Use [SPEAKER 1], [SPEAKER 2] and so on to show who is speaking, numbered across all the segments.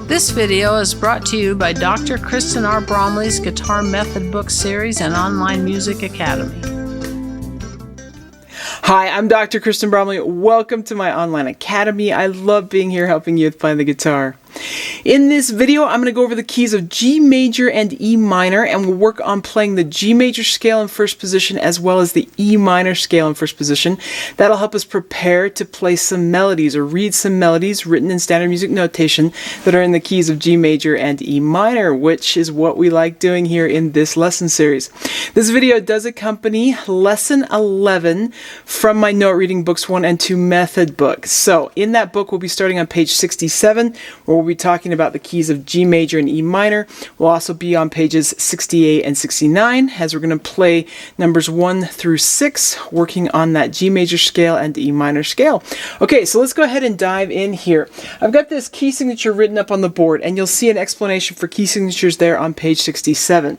[SPEAKER 1] This video is brought to you by Dr. Kristen R. Bromley's Guitar Method Book Series and Online Music Academy.
[SPEAKER 2] Hi, I'm Dr. Kristen Bromley. Welcome to my online academy. I love being here helping you with playing the guitar. In this video, I'm going to go over the keys of G major and E minor, and we'll work on playing the G major scale in first position as well as the E minor scale in first position. That'll help us prepare to play some melodies or read some melodies written in standard music notation that are in the keys of G major and E minor, which is what we like doing here in this lesson series. This video does accompany lesson 11 from my note reading books 1 and 2 method book. So in that book, we'll be starting on page 67, where we'll be talking about the keys of G major and E minor. We'll also be on pages 68 and 69 as we're going to play numbers 1 through 6, working on that G major scale and E minor scale. Okay, so let's go ahead and dive in here. I've got this key signature written up on the board, and you'll see an explanation for key signatures there on page 67.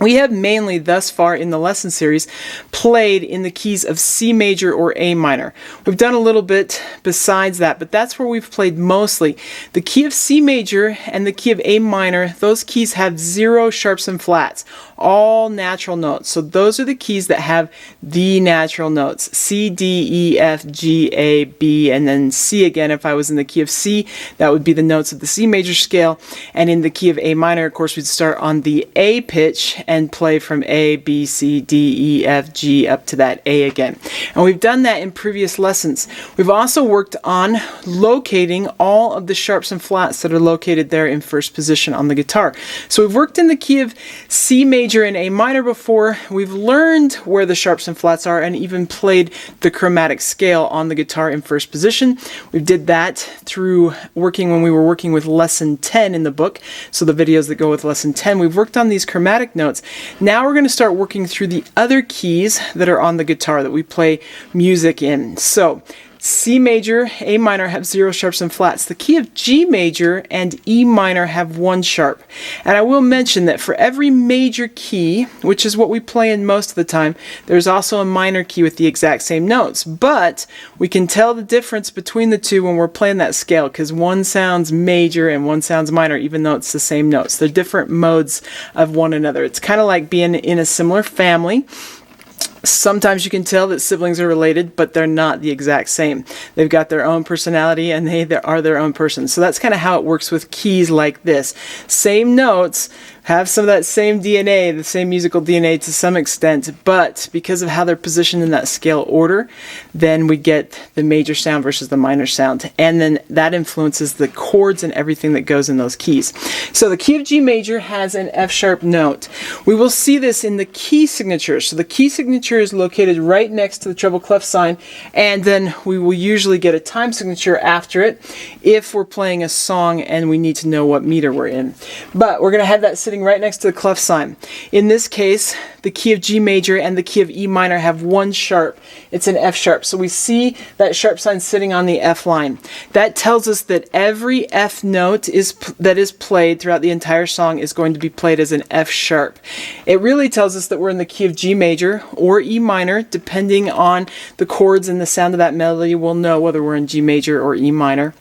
[SPEAKER 2] We have mainly thus far in the lesson series played in the keys of C major or A minor. We've done a little bit besides that, but that's where we've played mostly. The key of C major and the key of A minor, those keys have 0 sharps and flats, all natural notes. So those are the keys that have the natural notes: C, D, E, F, G, A, B, and then C again. If I was in the key of C, that would be the notes of the C major scale. And in the key of A minor, of course, we'd start on the A pitch and play from A, B, C, D, E, F, G up to that A again. And we've done that in previous lessons. We've also worked on locating all of the sharps and flats that are located there in first position on the guitar. So we've worked in the key of C major and A minor before. We've learned where the sharps and flats are and even played the chromatic scale on the guitar in first position. We did that through working when we were working with lesson 10 in the book. So the videos that go with lesson 10, we've worked on these chromatic notes. Now we're going to start working through the other keys that are on the guitar that we play music in. So C major, A minor have 0 sharps and flats. The key of G major and E minor have 1 sharp. And I will mention that for every major key, which is what we play in most of the time, there's also a minor key with the exact same notes. But we can tell the difference between the two when we're playing that scale, because one sounds major and one sounds minor, even though it's the same notes. They're different modes of one another. It's kind of like being in a similar family. Sometimes you can tell that siblings are related, but they're not the exact same. They've got their own personality and they are their own person. So that's kind of how it works with keys like this. Same notes, have some of that same DNA, the same musical DNA to some extent, but because of how they're positioned in that scale order, then we get the major sound versus the minor sound. And then that influences the chords and everything that goes in those keys. So the key of G major has an F sharp note. We will see this in the key signature. So the key signature is located right next to the treble clef sign, and then we will usually get a time signature after it if we're playing a song and we need to know what meter we're in. But we're going to have that sitting right next to the clef sign. In this case, the key of G major and the key of E minor have 1 sharp. It's an F sharp. So we see that sharp sign sitting on the F line. That tells us that every F note that is played throughout the entire song is going to be played as an F sharp. It really tells us that we're in the key of G major or E minor. Depending on the chords and the sound of that melody, we'll know whether we're in G major or E minor.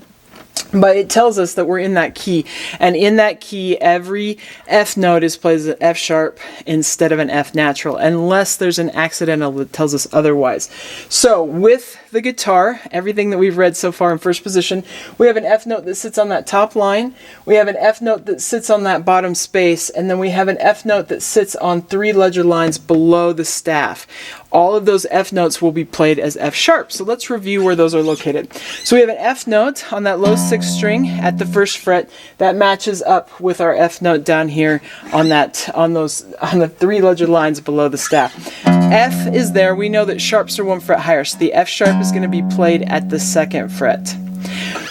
[SPEAKER 2] But it tells us that we're in that key, and in that key every F note is played as an F sharp instead of an F natural, unless there's an accidental that tells us otherwise. So with the guitar, everything that we've read so far in first position, we have an F note that sits on that top line, we have an F note that sits on that bottom space, and then we have an F note that sits on 3 ledger lines below the staff. All of those F notes will be played as F sharp. So let's review where those are located. So we have an F note on that low 6th string at the 1st fret. That matches up with our F note down here on the 3 ledger lines below the staff. F is there. We know that sharps are 1 fret higher, so the F sharp is going to be played at the 2nd fret.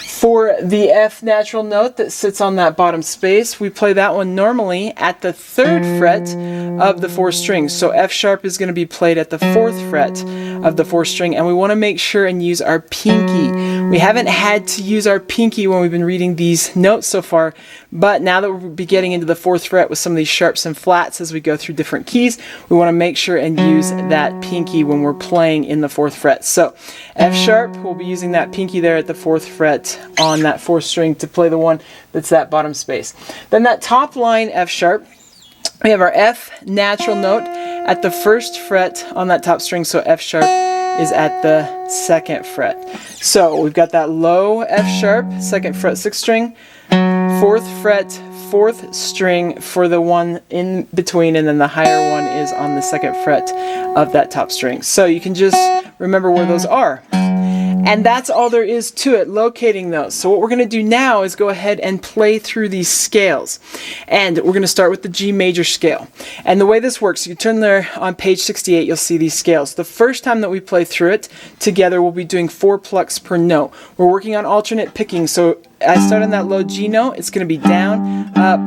[SPEAKER 2] For the F natural note that sits on that bottom space, we play that one normally at the 3rd fret of the 4th string. So F sharp is going to be played at the 4th fret of the 4th string, and we want to make sure and use our pinky. We haven't had to use our pinky when we've been reading these notes so far, but now that we'll be getting into the 4th fret with some of these sharps and flats as we go through different keys, we want to make sure and use that pinky when we're playing in the 4th fret. So F sharp, we'll be using that pinky there at the 4th fret on that 4th string to play the one that's that bottom space. Then that top line F sharp, we have our F natural note at the 1st fret on that top string, so F sharp is at the 2nd fret. So we've got that low F sharp, 2nd fret 6th string, 4th fret 4th string for the one in between, and then the higher one is on the 2nd fret of that top string. So you can just remember where those are. And that's all there is to it, locating those. So what we're going to do now is go ahead and play through these scales. And we're going to start with the G major scale. And the way this works, you turn there on page 68, you'll see these scales. The first time that we play through it together, we'll be doing 4 plucks per note. We're working on alternate picking. So I start on that low G note, it's going to be down, up,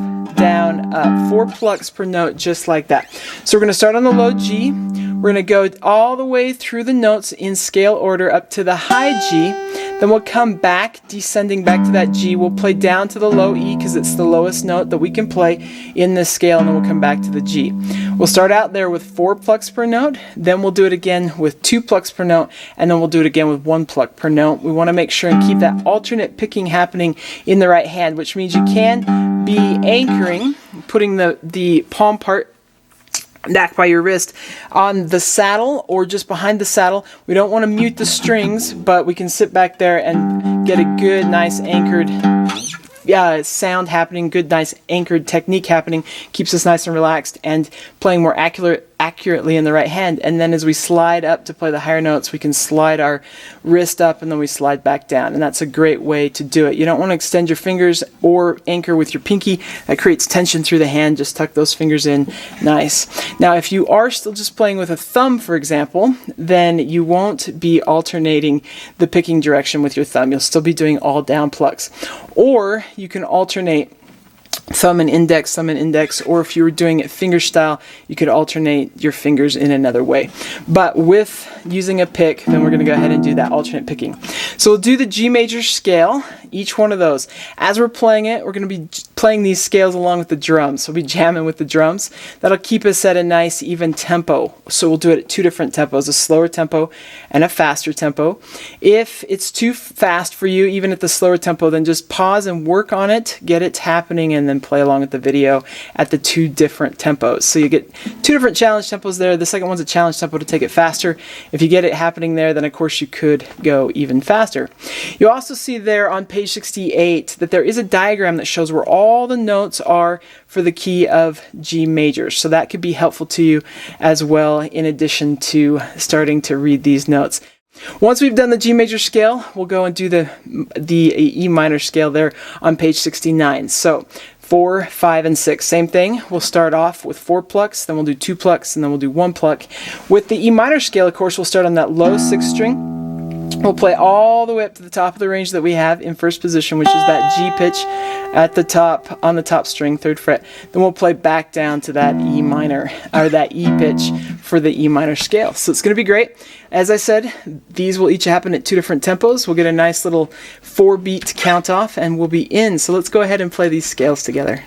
[SPEAKER 2] 4 plucks per note, just like that. So we're going to start on the low G. We're going to go all the way through the notes in scale order up to the high G. Then we'll come back, descending back to that G. We'll play down to the low E because it's the lowest note that we can play in this scale, and then we'll come back to the G. We'll start out there with 4 plucks per note, then we'll do it again with 2 plucks per note, and then we'll do it again with 1 pluck per note. We want to make sure and keep that alternate picking happening in the right hand, which means you can be anchoring, putting the palm part back by your wrist on the saddle or just behind the saddle. We don't want to mute the strings, but we can sit back there and get a good, nice anchored sound happening, good, nice anchored technique happening. Keeps us nice and relaxed and playing more accurately in the right hand. And then as we slide up to play the higher notes, we can slide our wrist up and then we slide back down. And that's a great way to do it. You don't want to extend your fingers or anchor with your pinky. That creates tension through the hand. Just tuck those fingers in nice. Now, if you are still just playing with a thumb, for example, then you won't be alternating the picking direction with your thumb. You'll still be doing all down plucks. Or you can alternate thumb and index, or if you were doing it finger style, you could alternate your fingers in another way. But with using a pick, then we're going to go ahead and do that alternate picking. So we'll do the G major scale, each one of those. As we're playing it, we're going to be playing these scales along with the drums. So we'll be jamming with the drums. That'll keep us at a nice even tempo. So we'll do it at 2 different tempos, a slower tempo and a faster tempo. If it's too fast for you, even at the slower tempo, then just pause and work on it, get it happening, and then play along with the video at the 2 different tempos. So you get 2 different challenge tempos there. The second one's a challenge tempo to take it faster. If you get it happening there, then of course you could go even faster. You also see there on page 68 that there is a diagram that shows where all the notes are for the key of G major. So that could be helpful to you as well, in addition to starting to read these notes. Once we've done the G major scale, we'll go and do the E minor scale there on page 69. So 4, 5, and 6, same thing. We'll start off with 4 plucks, then we'll do 2 plucks, and then we'll do 1 pluck. With the E minor scale, of course, we'll start on that low 6th string. We'll play all the way up to the top of the range that we have in first position, which is that G pitch at the top, on the top string, 3rd fret. Then we'll play back down to that E minor, or that E pitch for the E minor scale. So it's going to be great. As I said, these will each happen at 2 different tempos. We'll get a nice little 4-beat count off and we'll be in. So let's go ahead and play these scales together.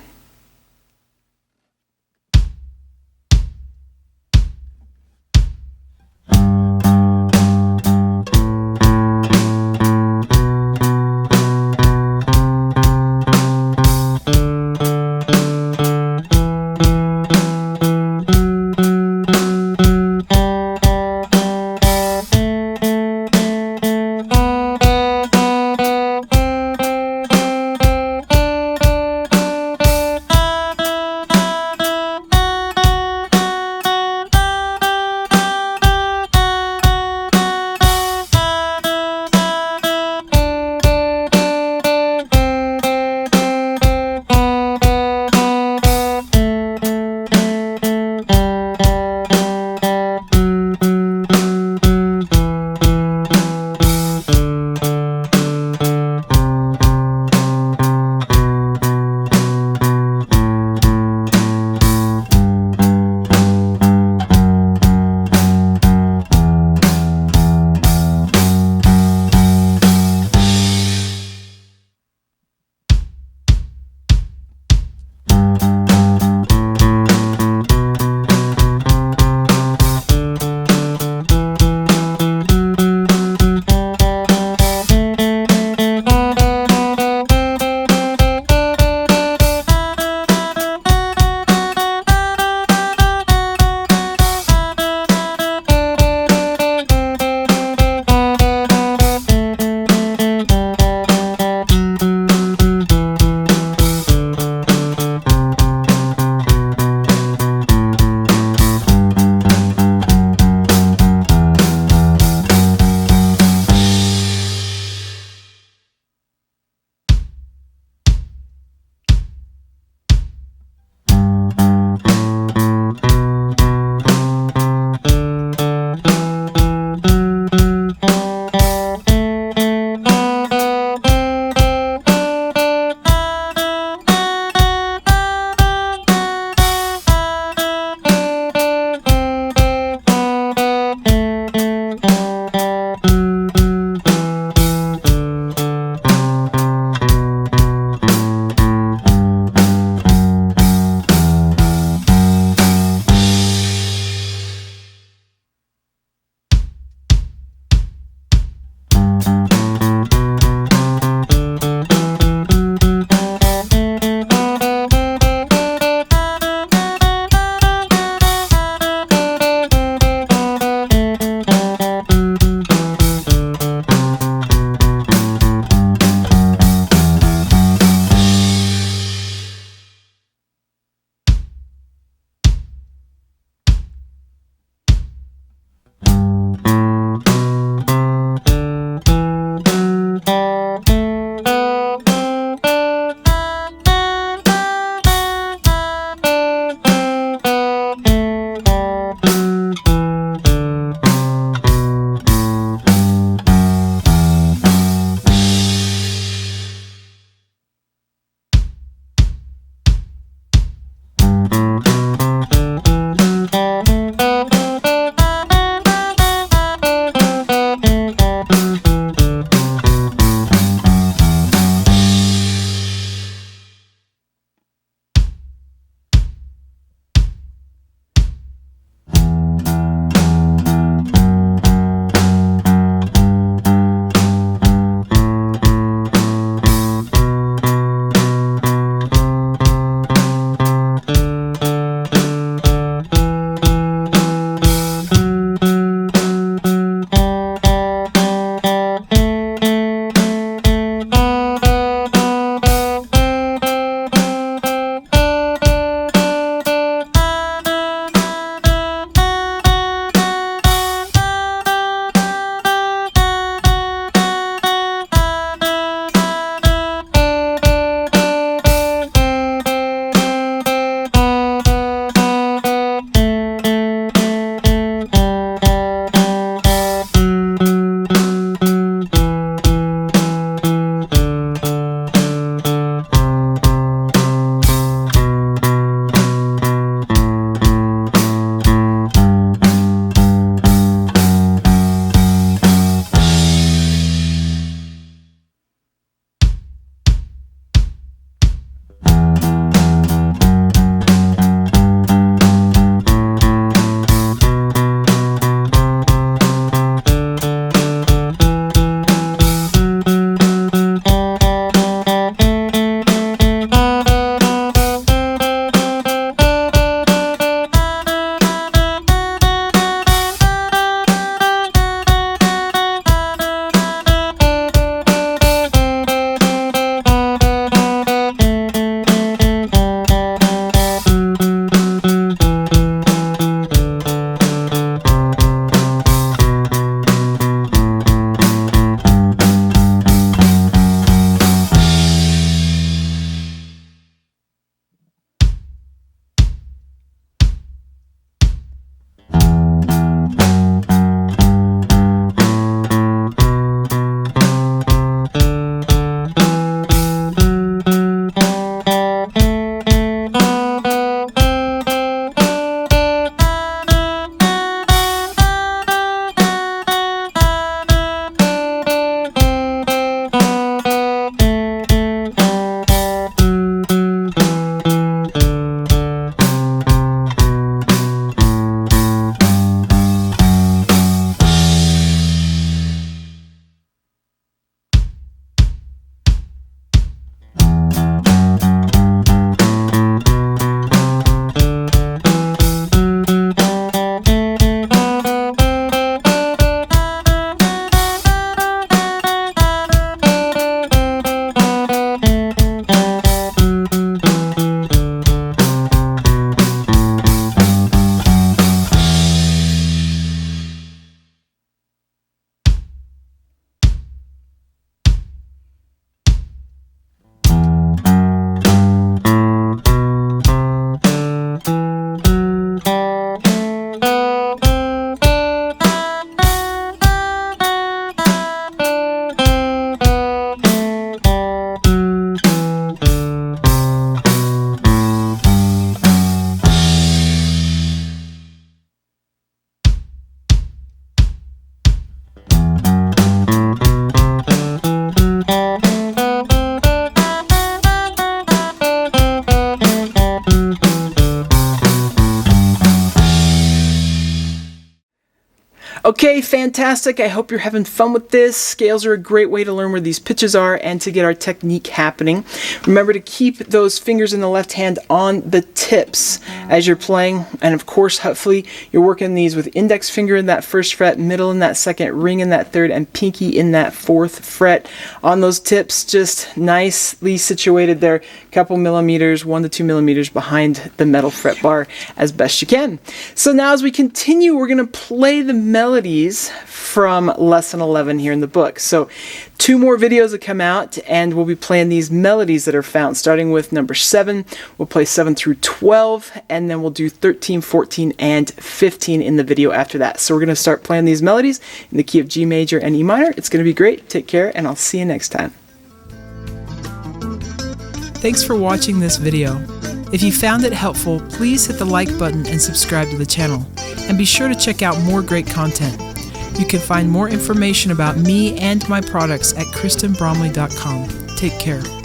[SPEAKER 2] Okay, fantastic. I hope you're having fun with this. Scales are a great way to learn where these pitches are and to get our technique happening. Remember to keep those fingers in the left hand on the tips as you're playing. And of course, hopefully you're working these with index finger in that first fret, middle in that second, ring in that third, and pinky in that fourth fret. On those tips, just nicely situated there, a couple millimeters, 1 to 2 millimeters behind the metal fret bar as best you can. So now as we continue, we're going to play the melodies from lesson 11 here in the book. So 2 more videos that come out, and we'll be playing these melodies that are found, starting with number 7. We'll play 7 through 12, and then we'll do 13, 14, and 15 in the video after that. So we're going to start playing these melodies in the key of G major and E minor. It's going to be great. Take care, and I'll see you next time.
[SPEAKER 3] Thanks for watching this video. If you found it helpful, please hit the like button and subscribe to the channel. And be sure to check out more great content. You can find more information about me and my products at KristenBromley.com. Take care.